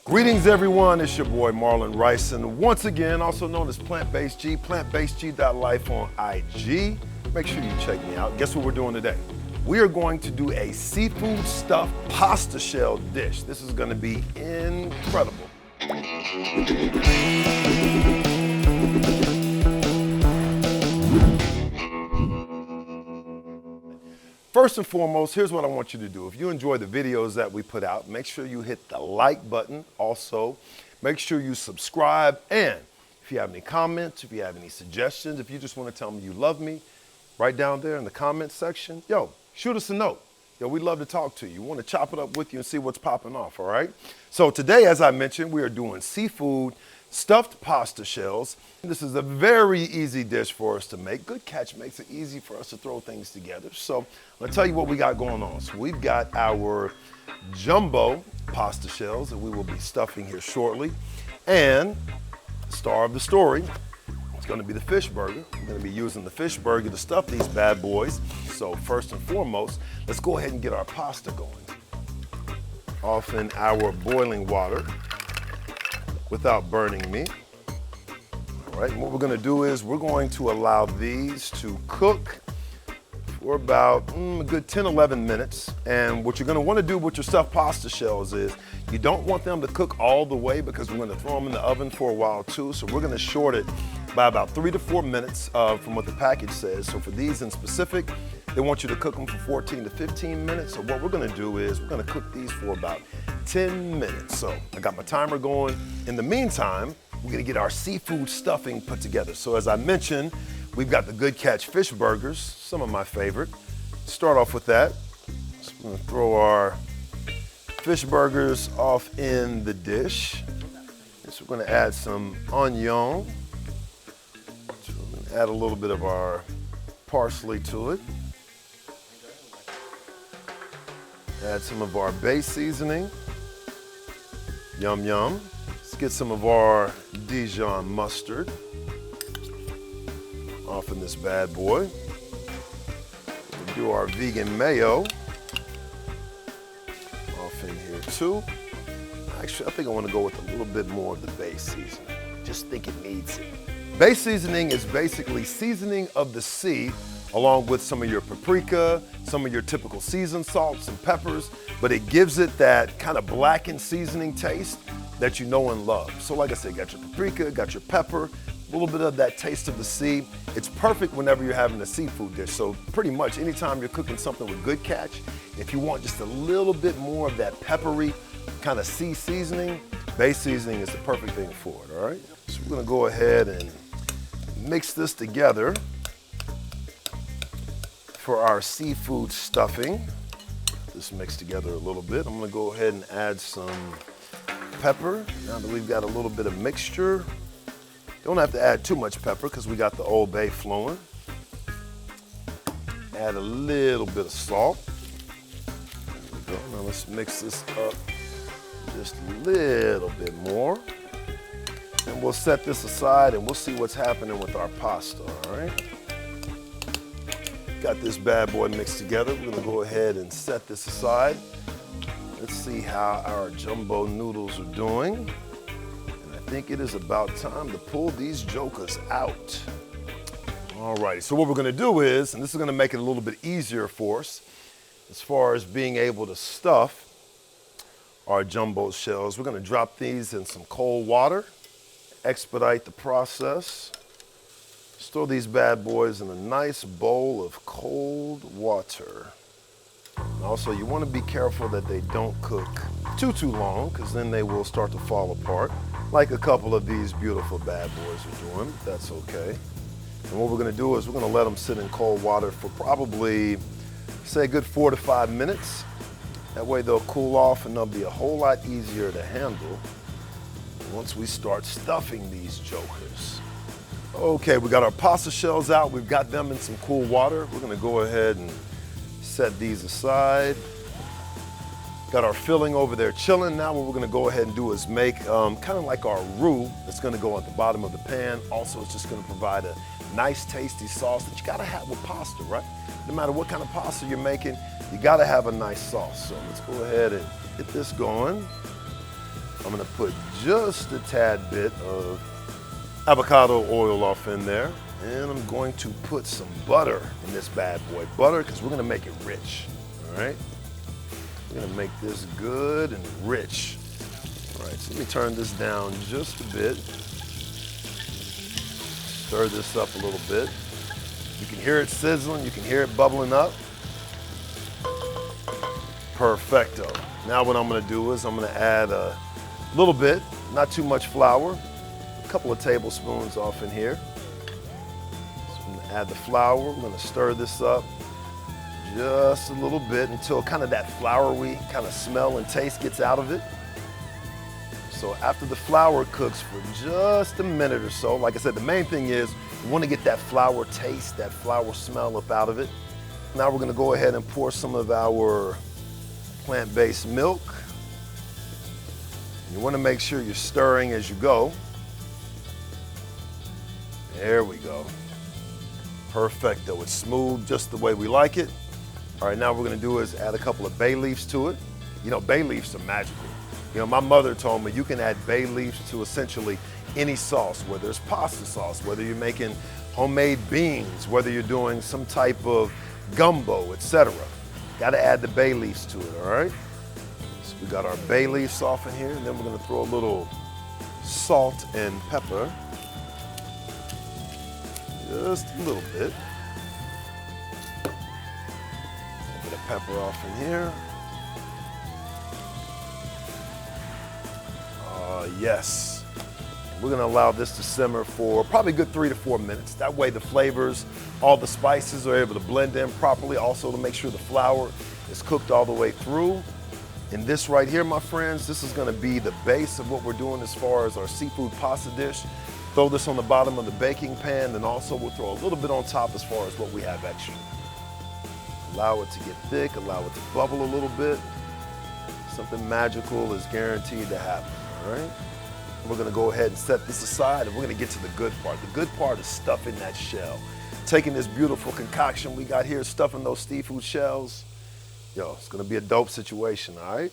Greetings everyone, it's your boy Marlon Rice, and once again, also known as Plant-Based G, plantbasedg.life on IG. Make sure you check me out. Guess what we're doing today? We are going to do a seafood stuffed pasta shell dish. This is going to be incredible. First and foremost, here's what I want you to do. If you enjoy the videos that we put out, make sure you hit the like button. Also, make sure you subscribe. And if you have any comments, if you have any suggestions, if you just want to tell me you love me, right down there in the comments section, shoot us a note. We'd love to talk to you. We want to chop it up with you and see what's popping off, all right? So today, as I mentioned, we are doing seafood stuffed pasta shells. This is a very easy dish for us to make. Good Catch makes it easy for us to throw things together. So I'm gonna tell you what we got going on. So we've got our jumbo pasta shells that we will be stuffing here shortly. And the star of the story is gonna be the fish burger. We're gonna be using the fish burger to stuff these bad boys. So first and foremost, let's go ahead and get our pasta going. Off in our boiling water without burning me. All right, and what we're gonna do is we're going to allow these to cook for about a good 10, 11 minutes. And what you're gonna wanna do with your stuffed pasta shells is you don't want them to cook all the way because we're gonna throw them in the oven for a while too. So we're gonna short it by about 3 to 4 minutes from what the package says. So for these in specific, they want you to cook them for 14 to 15 minutes. So what we're gonna do is we're gonna cook these for about 10 minutes. So I got my timer going. In the meantime, we're gonna get our seafood stuffing put together. So as I mentioned, we've got the Good Catch fish burgers, some of my favorite. Start off with that. So we're gonna throw our fish burgers off in the dish. So we're gonna add some onion. So we're gonna add a little bit of our parsley to it. Add some of our base seasoning. Yum, yum. Let's get some of our Dijon mustard off in this bad boy. We'll do our vegan mayo off in here too. Actually, I think I want to go with a little bit more of the base seasoning. Just think it needs it. Base seasoning is basically seasoning of the sea, along with some of your paprika, some of your typical seasoned salts and peppers, but it gives it that kind of blackened seasoning taste that you know and love. So like I said, got your paprika, got your pepper, a little bit of that taste of the sea. It's perfect whenever you're having a seafood dish. So pretty much anytime you're cooking something with Good Catch, if you want just a little bit more of that peppery kind of sea seasoning, base seasoning is the perfect thing for it, all right? So we're gonna go ahead and mix this together for our seafood stuffing. This mixed together a little bit. I'm gonna go ahead and add some pepper. Now that we've got a little bit of mixture, don't have to add too much pepper because we got the Old Bay flowing. Add a little bit of salt. There we go. Now let's mix this up just a little bit more. And we'll set this aside and we'll see what's happening with our pasta, all right? Got this bad boy mixed together. We're gonna go ahead and set this aside. Let's see how our jumbo noodles are doing. And I think it is about time to pull these jokers out. All right, so what we're gonna do is, and this is gonna make it a little bit easier for us, as far as being able to stuff our jumbo shells, we're gonna drop these in some cold water, expedite the process. Store these bad boys in a nice bowl of cold water. And also, you want to be careful that they don't cook too long, because then they will start to fall apart, like a couple of these beautiful bad boys are doing. That's okay. And what we're going to do is we're going to let them sit in cold water for probably, say, a good 4 to 5 minutes. That way they'll cool off and they'll be a whole lot easier to handle once we start stuffing these jokers. Okay, we got our pasta shells out. We've got them in some cool water. We're gonna go ahead and set these aside. Got our filling over there chilling. Now what we're gonna go ahead and do is make kind of like our roux that's gonna go at the bottom of the pan. Also, it's just gonna provide a nice tasty sauce that you gotta have with pasta, right? No matter what kind of pasta you're making, you gotta have a nice sauce. So let's go ahead and get this going. I'm gonna put just a tad bit of avocado oil off in there. And I'm going to put some butter in this bad boy. Butter, because we're gonna make it rich, all right? We're gonna make this good and rich. All right, so let me turn this down just a bit. Stir this up a little bit. You can hear it sizzling, you can hear it bubbling up. Perfecto. Now what I'm gonna do is I'm gonna add a little bit, not too much flour, a couple of tablespoons off in here. So I'm gonna add the flour, we're gonna stir this up just a little bit until kind of that floury kind of smell and taste gets out of it. So after the flour cooks for just a minute or so, like I said, the main thing is you want to get that flour taste, that flour smell up out of it. Now we're going to go ahead and pour some of our plant-based milk. You want to make sure you're stirring as you go. There we go. Perfecto. It's smooth just the way we like it. All right, now what we're going to do is add a couple of bay leaves to it. You know, bay leaves are magical. You know, my mother told me you can add bay leaves to essentially any sauce, whether it's pasta sauce, whether you're making homemade beans, whether you're doing some type of gumbo, etc. Got to add the bay leaves to it, all right? So we got our bay leaves off in here, and then we're going to throw a little salt and pepper. Just a little bit. A bit of pepper off in here. Yes. We're gonna allow this to simmer for probably a good 3 to 4 minutes. That way the flavors, all the spices are able to blend in properly. Also to make sure the flour is cooked all the way through. And this right here, my friends, this is gonna be the base of what we're doing as far as our seafood pasta dish. Throw this on the bottom of the baking pan, and also we'll throw a little bit on top as far as what we have extra. Allow it to get thick, allow it to bubble a little bit. Something magical is guaranteed to happen. All right, we're gonna go ahead and set this aside, and we're gonna get to the good part. The good part is stuffing that shell. Taking this beautiful concoction we got here, stuffing those seafood shells. Yo, it's gonna be a dope situation, all right?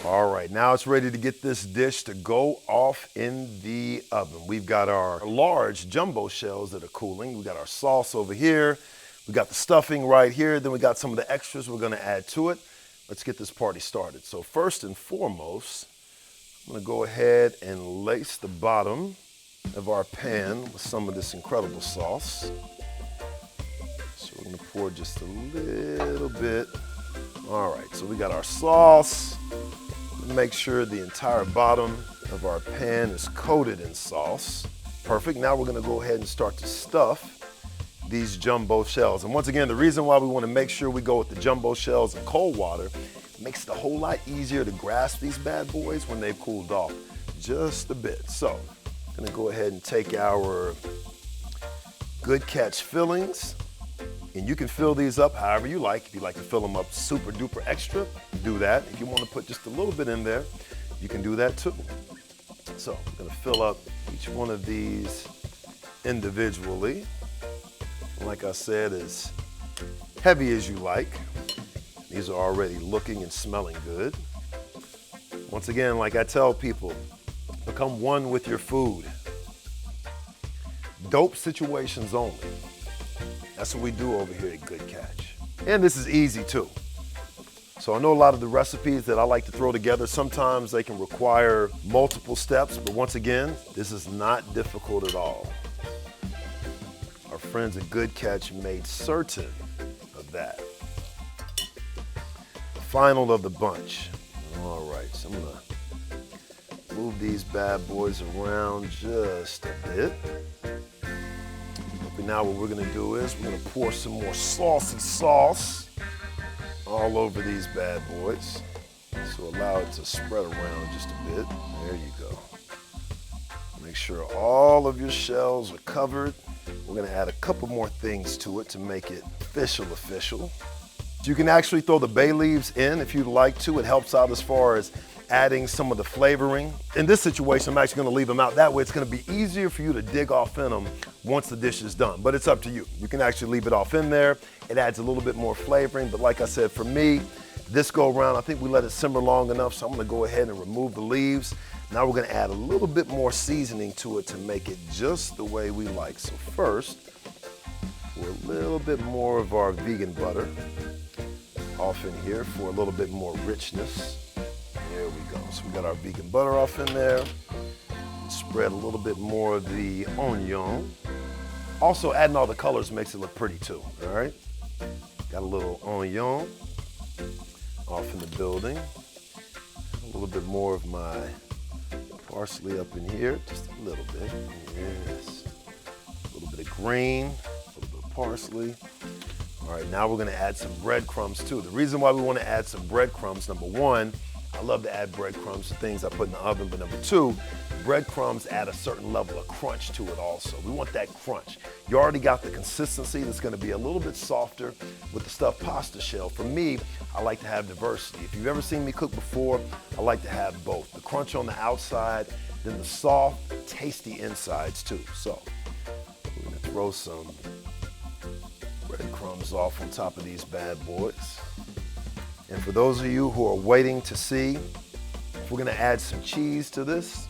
All right, now it's ready to get this dish to go off in the oven. We've got our large jumbo shells that are cooling. We got our sauce over here. We got the stuffing right here. Then we got some of the extras we're gonna add to it. Let's get this party started. So first and foremost, I'm gonna go ahead and lace the bottom of our pan with some of this incredible sauce. So we're gonna pour just a little bit. All right, so we got our sauce. Make sure the entire bottom of our pan is coated in sauce. Perfect, now we're gonna go ahead and start to stuff these jumbo shells. And once again, the reason why we wanna make sure we go with the jumbo shells in cold water, makes it a whole lot easier to grasp these bad boys when they've cooled off just a bit. So, I'm gonna go ahead and take our Good Catch fillings, and you can fill these up however you like. If you like to fill them up super duper extra, do that. If you wanna put just a little bit in there, you can do that too. So, I'm gonna fill up each one of these individually. Like I said, as heavy as you like. These are already looking and smelling good. Once again, like I tell people, become one with your food. Dope situations only. That's what we do over here at Good Catch. And this is easy too. So I know a lot of the recipes that I like to throw together, sometimes they can require multiple steps, but once again, this is not difficult at all. Our friends at Good Catch made certain of that. Final of the bunch. All right, so I'm gonna move these bad boys around just a bit. But now what we're gonna do is we're gonna pour some more saucy sauce all over these bad boys. So allow it to spread around just a bit. There you go. Make sure all of your shells are covered. We're gonna add a couple more things to it to make it official. You can actually throw the bay leaves in if you'd like to. It helps out as far as adding some of the flavoring. In this situation, I'm actually gonna leave them out. That way it's gonna be easier for you to dig off in them once the dish is done, but it's up to you. You can actually leave it off in there. It adds a little bit more flavoring, but like I said, for me, this go around, I think we let it simmer long enough, so I'm gonna go ahead and remove the leaves. Now we're gonna add a little bit more seasoning to it to make it just the way we like. So first, for a little bit more of our vegan butter off in here for a little bit more richness. There we go. So we got our vegan butter off in there. Spread a little bit more of the onion. Also adding all the colors makes it look pretty too, all right? Got a little onion off in the building. A little bit more of my parsley up in here, just a little bit. Yes. A little bit of green, a little bit of parsley. All right, now we're gonna add some breadcrumbs too. The reason why we wanna add some breadcrumbs, number one, I love to add breadcrumbs to things I put in the oven, but number two, breadcrumbs add a certain level of crunch to it also. We want that crunch. You already got the consistency that's gonna be a little bit softer with the stuffed pasta shell. For me, I like to have diversity. If you've ever seen me cook before, I like to have both. The crunch on the outside, then the soft, tasty insides too. So, we're gonna throw some breadcrumbs off on top of these bad boys. And for those of you who are waiting to see if we're gonna add some cheese to this,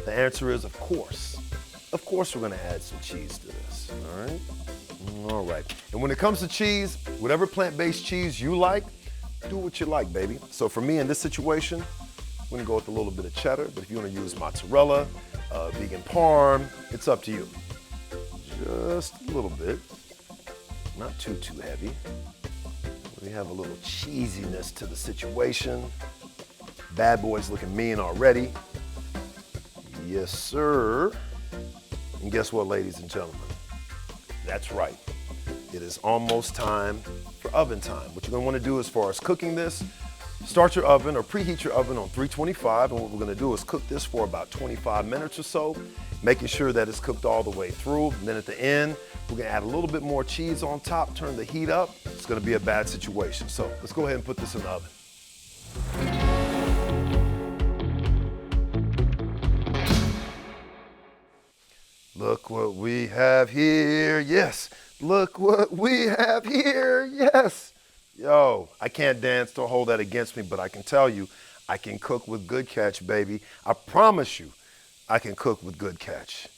the answer is of course. Of course we're gonna add some cheese to this, all right? All right, and when it comes to cheese, whatever plant-based cheese you like, do what you like, baby. So for me in this situation, I'm gonna go with a little bit of cheddar, but if you wanna use mozzarella, vegan parm, it's up to you. Just a little bit, not too heavy. We have a little cheesiness to the situation. Bad boy's looking mean already. Yes, sir. And guess what, ladies and gentlemen? That's right. It is almost time for oven time. What you're gonna wanna do as far as cooking this, start your oven or preheat your oven on 325, and what we're gonna do is cook this for about 25 minutes or so, making sure that it's cooked all the way through. And then at the end, we're gonna add a little bit more cheese on top, turn the heat up. It's gonna be a bad situation. So let's go ahead and put this in the oven. Look what we have here, yes. Look what we have here, yes. Yo, I can't dance, don't hold that against me, but I can tell you, I can cook with Good Catch, baby. I promise you, I can cook with Good Catch.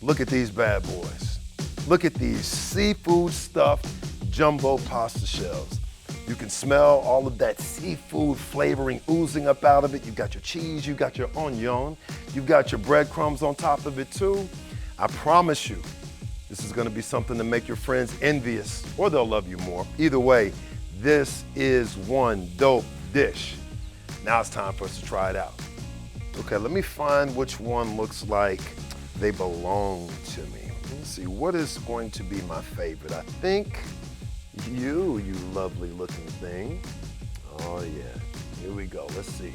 Look at these bad boys. Look at these seafood stuffed jumbo pasta shells. You can smell all of that seafood flavoring oozing up out of it. You've got your cheese, you've got your onion, you've got your breadcrumbs on top of it too. I promise you, this is gonna be something to make your friends envious, or they'll love you more. Either way, this is one dope dish. Now it's time for us to try it out. Okay, let me find which one looks like they belong to me. Let's see, what is going to be my favorite? I think you lovely looking thing. Oh yeah, here we go, let's see.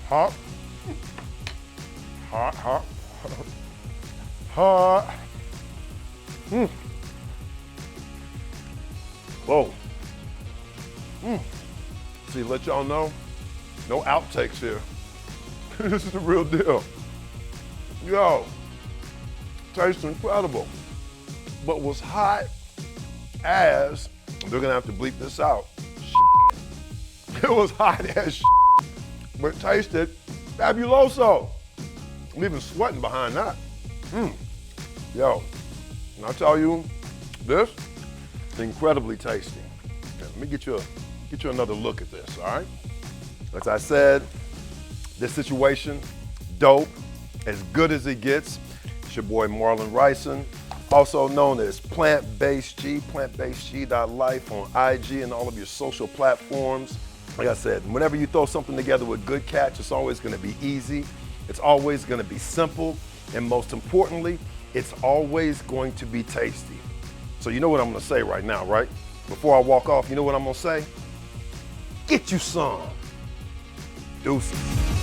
Hot, hot, hot, hot. Whoa. See, let y'all know, no outtakes here. This is the real deal. Yo, tastes incredible. But what's hot as, they're gonna have to bleep this out. It was hot as but it tasted fabuloso. I'm even sweating behind that. Yo, and I'll tell you, this is incredibly tasty. Okay, let me get you another look at this, all right? As I said, this situation, dope, as good as it gets. It's your boy Marlon Ryson, also known as Plant-Based G, plantbasedg.life on IG and all of your social platforms. Like I said, whenever you throw something together with Good Catch, it's always gonna be easy, it's always gonna be simple, and most importantly, it's always going to be tasty. So you know what I'm gonna say right now, right? Before I walk off, you know what I'm gonna say? Get you some. Deuces.